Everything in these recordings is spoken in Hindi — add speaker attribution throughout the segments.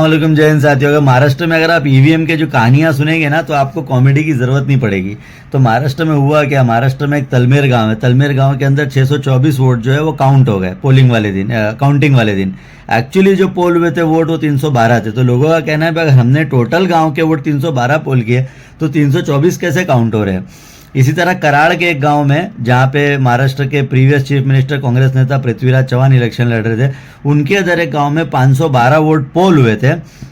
Speaker 1: वालेकुम जय हिंद साथियों। अगर महाराष्ट्र में अगर आप ईवीएम के जो कहानियां सुनेंगे ना तो आपको कॉमेडी की जरूरत नहीं पड़ेगी। तो महाराष्ट्र में हुआ क्या, महाराष्ट्र में एक तलमेर गांव है, तलमेर गांव के अंदर 624 वोट जो है वो काउंट हो गए पोलिंग वाले दिन, काउंटिंग वाले दिन। एक्चुअली जो पोल हुए थे वोट वो 312 थे। तो लोगों का कहना है अगर हमने टोटल गाँव के वोट 312 पोल किए तो 324 कैसे काउंट हो रहे हैं। इसी तरह कराड़ के एक गांव में जहां पे महाराष्ट्र के प्रीवियस चीफ मिनिस्टर कांग्रेस नेता पृथ्वीराज चौहान इलेक्शन लड़ रहे थे, उनके अंदर एक गांव में 512 वोट पोल हुए थे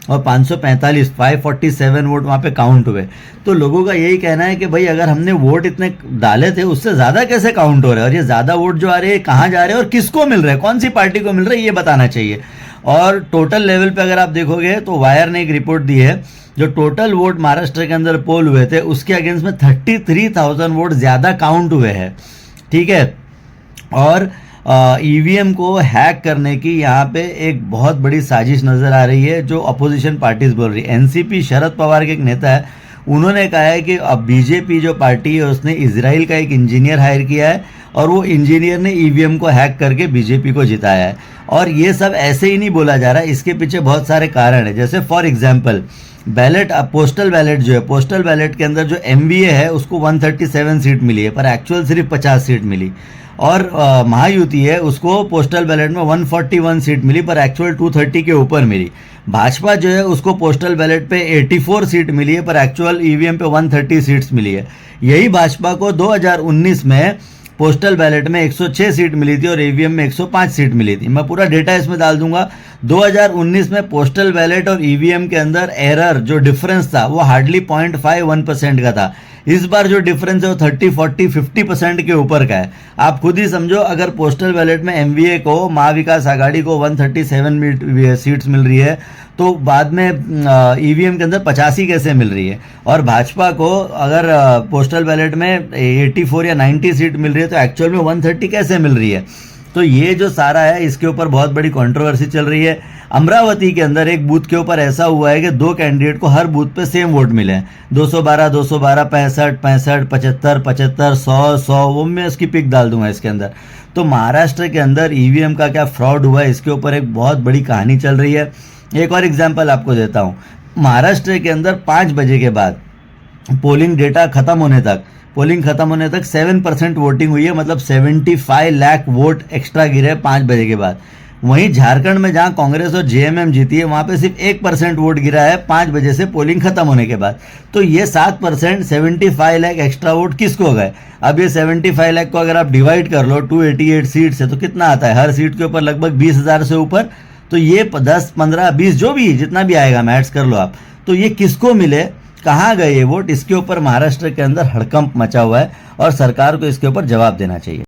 Speaker 1: और 547 वोट वहां पे काउंट हुए। तो लोगों का यही कहना है कि भाई अगर हमने वोट इतने डाले थे उससे ज्यादा कैसे काउंट हो रहे हैं, और ये ज्यादा वोट जो आ रहे हैं कहाँ जा रहे हैं और किसको मिल रहे हैं, कौन सी पार्टी को मिल रहे हैं, ये बताना चाहिए। और टोटल लेवल पे अगर आप देखोगे तो वायर ने एक रिपोर्ट दी है, जो टोटल वोट महाराष्ट्र के अंदर पोल हुए थे उसके अगेंस्ट में 33,000 वोट ज्यादा काउंट हुए हैं। ठीक है। और ईवीएम को हैक करने की यहाँ पे एक बहुत बड़ी साजिश नजर आ रही है, जो अपोजिशन पार्टीज बोल रही है। एनसीपी शरद पवार के एक नेता है, उन्होंने कहा है कि अब बीजेपी जो पार्टी है उसने इजराइल का एक इंजीनियर हायर किया है और वो इंजीनियर ने ईवीएम को हैक करके बीजेपी को जिताया है। और ये सब ऐसे ही नहीं बोला जा रहा, इसके पीछे बहुत सारे कारण है। जैसे for example ballot, postal ballot जो है, पोस्टल बैलेट के अंदर जो एमवीए है उसको 137 सीट मिली है पर एक्चुअल सिर्फ 50 सीट मिली। और महायुति है उसको पोस्टल बैलेट में 141 सीट मिली पर एक्चुअल 230 के ऊपर मिली। भाजपा जो है उसको पोस्टल बैलेट पे 84 सीट मिली है पर एक्चुअल ईवीएम पे 130 सीट्स मिली है। यही भाजपा को 2019 में पोस्टल बैलेट में 106 सीट मिली थी और ईवीएम में 105 सीट मिली थी। मैं पूरा डेटा इसमें डाल दूंगा। 2019 में पोस्टल बैलेट और ईवीएम के अंदर एरर जो डिफरेंस था वो हार्डली 0.51% का था। इस बार जो डिफरेंस है वो 30, 40, 50% के ऊपर का है। आप खुद ही समझो, अगर पोस्टल बैलेट में एमवीए को, महाविकास आघाड़ी को 137 सीट्स मिल रही है तो बाद में ईवीएम के अंदर 85 कैसे मिल रही है। और भाजपा को अगर पोस्टल बैलेट में 84 या 90 सीट मिल रही है तो एक्चुअल में 130 कैसे मिल रही है। तो ये जो सारा है इसके ऊपर बहुत बड़ी कंट्रोवर्सी चल रही है। अमरावती के अंदर एक बूथ के ऊपर ऐसा हुआ है कि दो कैंडिडेट को हर बूथ पे सेम वोट मिले हैं, 212, 212, 65, 65, 75, 75, 100, 100, वो मैं इसकी पिक डाल दूंगा इसके अंदर। तो महाराष्ट्र के अंदर ईवीएम का क्या फ्रॉड हुआ है इसके ऊपर एक बहुत बड़ी कहानी चल रही है। एक और एग्जाम्पल आपको देता हूँ। महाराष्ट्र के अंदर 5 बजे के बाद पोलिंग डेटा खत्म होने तक, पोलिंग खत्म होने तक 7% वोटिंग हुई है, मतलब 75 लाख वोट एक्स्ट्रा गिरे 5 बजे के बाद। वहीं झारखंड में जहां कांग्रेस और जेएमएम जीती है वहां पे सिर्फ 1% वोट गिरा है 5 बजे से पोलिंग खत्म होने के बाद। तो ये 7%, 75 लाख एक्स्ट्रा वोट किसको गए। अब ये 75 लाख को अगर आप डिवाइड कर लो 288 सीट से तो कितना आता है, हर सीट के ऊपर लगभग 20,000 से ऊपर। तो ये 10, 15, 20 जो भी जितना भी आएगा मैथ्स कर लो आप, तो ये किसको मिले, कहाँ गए ये वोट, इसके ऊपर महाराष्ट्र के अंदर हड़कंप मचा हुआ है और सरकार को इसके ऊपर जवाब देना चाहिए।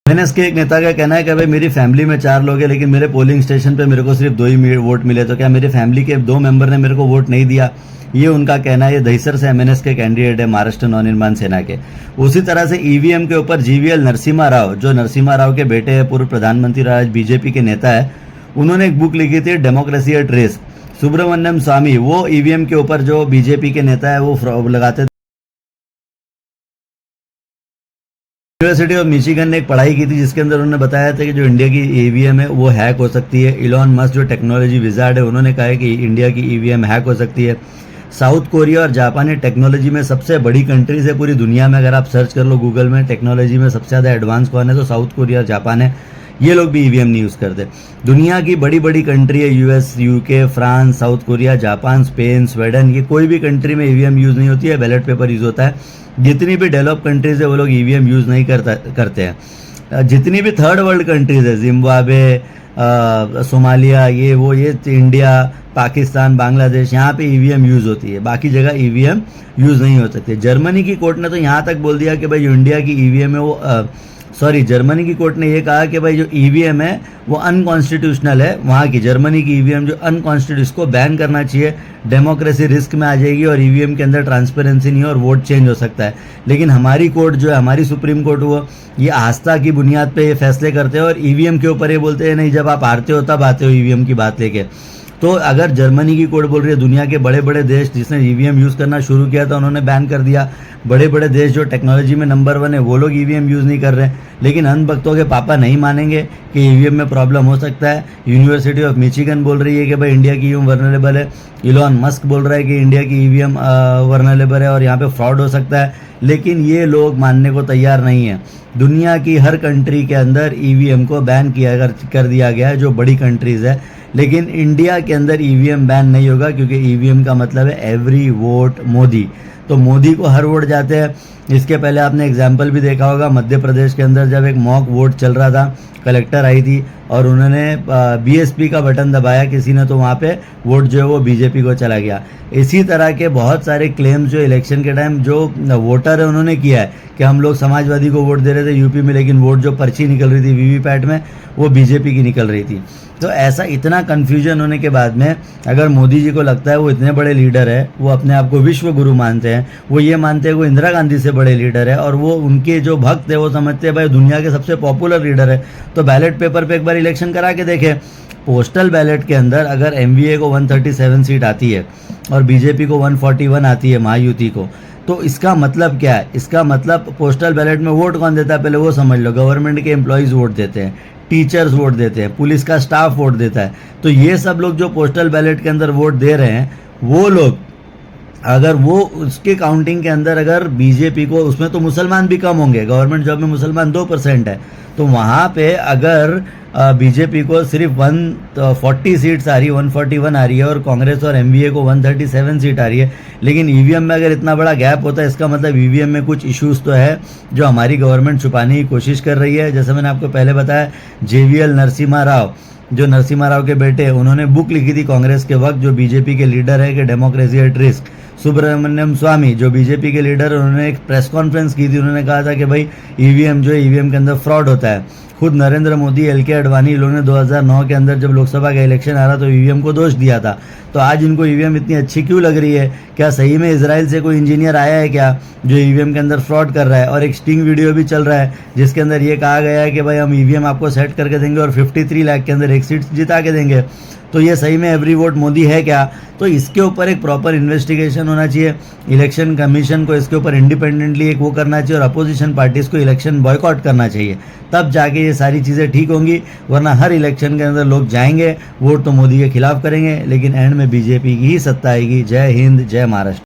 Speaker 1: एमएनएस के एक नेता का कहना है कि भाई मेरी फैमिली में 4 लोग हैं लेकिन मेरे पोलिंग स्टेशन पे मेरे को सिर्फ 2 ही वोट मिले, तो क्या मेरी फैमिली के 2 मेंबर ने मेरे को वोट नहीं दिया। ये उनका कहना है। ये दहिसर से एमएनएस के कैंडिडेट है महाराष्ट्र नवनिर्माण सेना के। उसी तरह से ईवीएम के ऊपर जीवीएल नरसिम्हा राव, जो नरसिम्हा राव के बेटे हैं, पूर्व प्रधानमंत्री आज बीजेपी के नेता है, उन्होंने एक बुक लिखी थी डेमोक्रेसी एट रेस। सुब्रमण्यम स्वामी वो ईवीएम के ऊपर जो बीजेपी के नेता है वो लगाते थे। यूनिवर्सिटी ऑफ मिशिगन ने एक पढ़ाई की थी जिसके अंदर उन्होंने बताया था कि जो इंडिया की ईवीएम है वो हैक हो सकती है। इलॉन मस्क जो टेक्नोलॉजी विजार्ड है उन्होंने कहा है कि इंडिया की ईवीएम हैक हो सकती है। साउथ कोरिया और जापान टेक्नोलॉजी में सबसे बड़ी कंट्रीज है पूरी दुनिया में। अगर आप सर्च कर लो गूगल में टेक्नोलॉजी में सबसे ज़्यादा एडवांस कौन है तो साउथ कोरिया और जापान है। ये लोग भी ईवीएम नहीं यूज़ करते। दुनिया की बड़ी बड़ी कंट्री है US, UK, France, south Korea, Japan, Spain, Sweden, ये कोई भी कंट्री में ईवीएम यूज़ नहीं होती है, बैलेट पेपर यूज़ होता है। जितनी भी डेवलप कंट्रीज है वो लोग ईवीएम यूज़ नहीं करते हैं। जितनी भी थर्ड वर्ल्ड कंट्रीज है, जिम्बाब्वे, सोमालिया, ये इंडिया, पाकिस्तान, बांग्लादेश, यहाँ पे ईवीएम यूज़ होती है, बाकी जगह ईवीएम यूज़ नहीं हो सकती। जर्मनी की कोर्ट ने तो यहाँ तक बोल दिया कि भाई जो इंडिया की ईवीएम है वो जर्मनी की कोर्ट ने ये कहा कि भाई जो ईवीएम है वो अनकॉन्स्टिट्यूशनल है। वहाँ की जर्मनी की ईवीएम जो अनकॉन्स्टिट्यूशनल, इसको बैन करना चाहिए। डेमोक्रेसी रिस्क में आ जाएगी और ईवीएम के अंदर ट्रांसपेरेंसी नहीं है और वोट चेंज हो सकता है। लेकिन हमारी कोर्ट जो है, हमारी सुप्रीम कोर्ट, वो ये आस्था की बुनियाद पे ये फैसले करते हैं और ईवीएम के ऊपर ये बोलते हैं नहीं जब आप हारते हो तब आते हो ईवीएम की बात लेके। तो अगर जर्मनी की कोर्ट बोल रही है, दुनिया के बड़े बड़े देश जिसने ईवीएम यूज़ करना शुरू किया था उन्होंने बैन कर दिया, बड़े बड़े देश जो टेक्नोलॉजी में नंबर 1 है वो लोग ईवीएम यूज़ नहीं कर रहे हैं, लेकिन अंधभक्तों के पापा नहीं मानेंगे कि ईवीएम में प्रॉब्लम हो सकता है। यूनिवर्सिटी ऑफ मिचिगन बोल रही है कि भाई इंडिया की ईवीएम वर्नरेबल है, इलॉन मस्क बोल रहा है कि इंडिया की ईवीएम वर्नरेबल है और यहाँ पे फ्रॉड हो सकता है, लेकिन ये लोग मानने को तैयार नहीं है। दुनिया की हर कंट्री के अंदर ईवीएम को बैन कर दिया गया है, जो बड़ी कंट्रीज़ है, लेकिन इंडिया के अंदर ईवीएम बैन नहीं होगा, क्योंकि ईवीएम का मतलब है एवरी वोट मोदी। तो मोदी को हर वोट जाते हैं। इसके पहले आपने एग्जाम्पल भी देखा होगा, मध्य प्रदेश के अंदर जब एक मॉक वोट चल रहा था, कलेक्टर आई थी और उन्होंने बीएसपी का बटन दबाया किसी ने, तो वहाँ पे वोट जो है वो बीजेपी को चला गया। इसी तरह के बहुत सारे क्लेम्स जो इलेक्शन के टाइम जो वोटर है उन्होंने किया है कि हम लोग समाजवादी को वोट दे रहे थे यूपी में, लेकिन वोट जो पर्ची निकल रही थी वीवीपैट में वो बीजेपी की निकल रही थी। तो ऐसा इतना कन्फ्यूजन होने के बाद में अगर मोदी जी को लगता है वो इतने बड़े लीडर है, वो अपने आप को विश्व गुरु मानते हैं, वो ये मानते हैं वो इंदिरा गांधी से बड़े लीडर है और वो उनके जो भक्त है वो समझते हैं भाई दुनिया के सबसे पॉपुलर लीडर है, तो बैलेट पेपर पे एक बार इलेक्शन करा के देखे। पोस्टल बैलेट के अंदर अगर एमवीए को 137 सीट आती है और बीजेपी को 141 आती है महायुति को, तो इसका मतलब क्या है? इसका मतलब पोस्टल बैलेट में वोट कौन देता है पहले वो समझ लो। गवर्नमेंट के एम्प्लॉयज़ वोट देते हैं, टीचर्स वोट देते हैं, पुलिस का स्टाफ वोट देता है। तो ये सब लोग जो पोस्टल बैलेट के अंदर वोट दे रहे हैं, वो लोग अगर वो उसके काउंटिंग के अंदर अगर बीजेपी को, उसमें तो मुसलमान भी कम होंगे, गवर्नमेंट जॉब में मुसलमान 2% है, तो वहाँ पे अगर बीजेपी को सिर्फ 140 सीट्स आ रही है, 141 आ रही है और कांग्रेस और एमवीए को 137 सीट आ रही है, लेकिन ईवीएम में अगर इतना बड़ा गैप होता है, इसका मतलब ईवीएम में कुछ इश्यूज तो है जो हमारी गवर्नमेंट छुपाने की कोशिश कर रही है। जैसे मैंने आपको पहले बताया, जेवीएल नरसिम्हा राव, जो नरसिम्हा राव के बेटे हैं, उन्होंने बुक लिखी थी कांग्रेस के वक्त, जो बीजेपी के लीडर है, कि डेमोक्रेसी एट रिस्क। सुब्रमण्यम स्वामी जो बीजेपी के लीडर, उन्होंने एक प्रेस कॉन्फ्रेंस की थी, उन्होंने कहा था कि भाई ईवीएम जो है ईवीएम के अंदर फ्रॉड होता है। खुद नरेंद्र मोदी, एलके अडवाणी, लोगों ने 2009 के अंदर जब लोकसभा का इलेक्शन आ रहा तो ईवीएम को दोष दिया था। तो आज इनको ईवीएम इतनी अच्छी क्यों लग रही है? क्या सही में इजराइल से कोई इंजीनियर आया है क्या जो ईवीएम के अंदर फ्रॉड कर रहा है? और एक स्टिंग वीडियो भी चल रहा है जिसके अंदर ये कहा गया है कि भाई हम ईवीएम आपको सेट करके देंगे और 53 लाख के अंदर एक सीट जिता के देंगे। तो ये सही में एवरी वोट मोदी है क्या? तो इसके ऊपर एक प्रॉपर इन्वेस्टिगेशन होना चाहिए। इलेक्शन कमीशन को इसके ऊपर इंडिपेंडेंटली एक वो करना चाहिए और अपोजिशन पार्टीज़ को इलेक्शन बॉयकॉट करना चाहिए, तब जाके ये सारी चीज़ें ठीक होंगी। वरना हर इलेक्शन के अंदर लोग जाएंगे, वोट तो मोदी के खिलाफ करेंगे, लेकिन एंड में बीजेपी की ही सत्ता आएगी। जय हिंद, जय महाराष्ट्र।